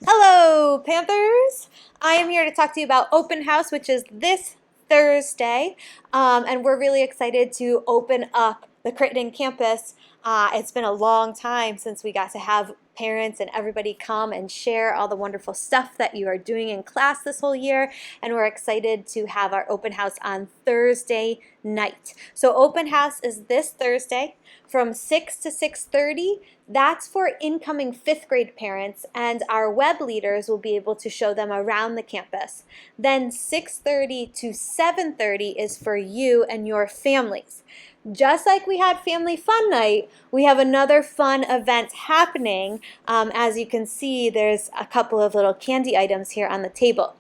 Hello, Panthers! I am here to talk to you about open house, which is this Thursday, and we're really excited to open up the Crittenden campus. It's been a long time since we got to have parents and everybody come and share all the wonderful stuff that you are doing in class this whole year, and we're excited to have our open house on Thursday night. So open house is this Thursday from 6 to 6:30. That's for incoming 5th grade parents, and our web leaders will be able to show them around the campus. Then 6:30 to 7:30 is for you and your families. Just like we had Family Fun Night, we have another fun event happening. As you can see, there's a couple of little candy items here on the table.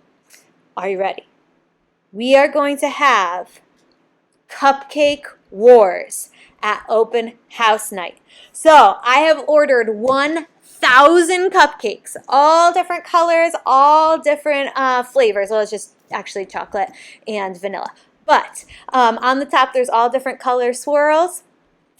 Are you ready? We are going to have Cupcake Wars at open house night. So I have ordered 1,000 cupcakes, all different colors, all different flavors. Well, it's just actually chocolate and vanilla. But on the top, there's all different color swirls.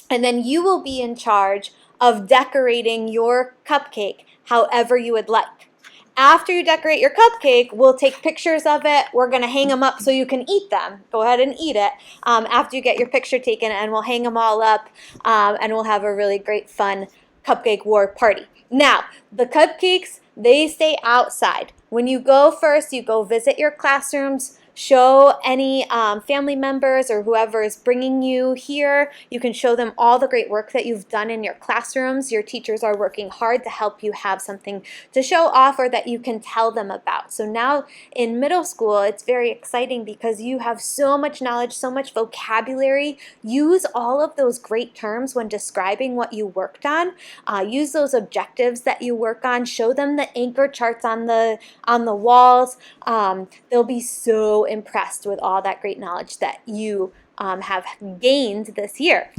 And then you will be in charge of decorating your cupcake however you would like. After you decorate your cupcake, we'll take pictures of it. We're going to hang them up so you can eat them. Go ahead and eat it after you get your picture taken, and we'll hang them all up, and we'll have a really great, fun cupcake war party. Now, the cupcakes, they stay outside. When you go first, you go visit your classrooms, show any family members or whoever is bringing you here. You can show them all the great work that you've done in your classrooms. Your teachers are working hard to help you have something to show off or that you can tell them about. So now in middle school, it's very exciting because you have so much knowledge, so much vocabulary. Use all of those great terms when describing what you worked on. Use those objectives that you work on. Show them the anchor charts on the walls. They'll be so impressed with all that great knowledge that you have gained this year.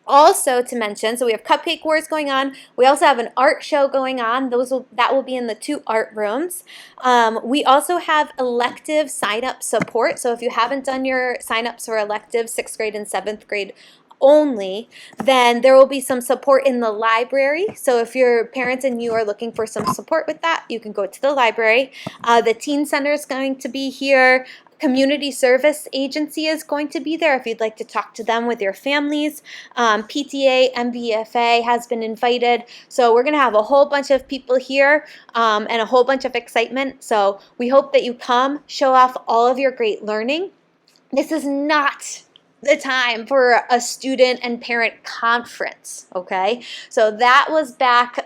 Also to mention, so we have Cupcake Wars going on. We also have an art show going on. That will be in the 2 art rooms. We also have elective sign-up support. So if you haven't done your sign-ups for electives, 6th grade and 7th grade only, then there will be some support in the library. So if your parents and you are looking for some support with that, you can go to the library. The Teen Center is going to be here. Community Service Agency is going to be there if you'd like to talk to them with your families. PTA, MVFA has been invited. So we're going to have a whole bunch of people here and a whole bunch of excitement. So we hope that you come, show off all of your great learning. This is not the time for a student and parent conference, okay? So that was back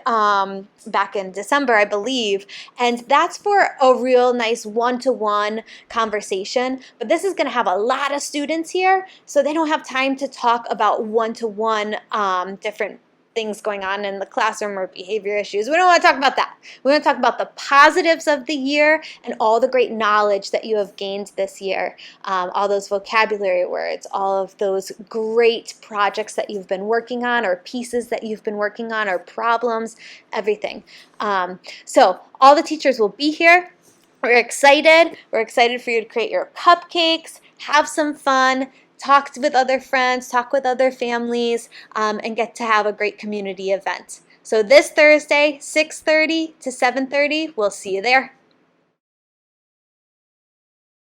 in December, I believe, and that's for a real nice one-to-one conversation. But this is going to have a lot of students here, so they don't have time to talk about one-to-one different things going on in the classroom or behavior issues. We don't want to talk about that. We want to talk about the positives of the year and all the great knowledge that you have gained this year. All those vocabulary words, all of those great projects that you've been working on or pieces that you've been working on or problems, everything. So all the teachers will be here. We're excited. We're excited for you to create your cupcakes, have some fun, talk with other friends, talk with other families, and get to have a great community event. So this Thursday, 6:30 to 7:30, we'll see you there.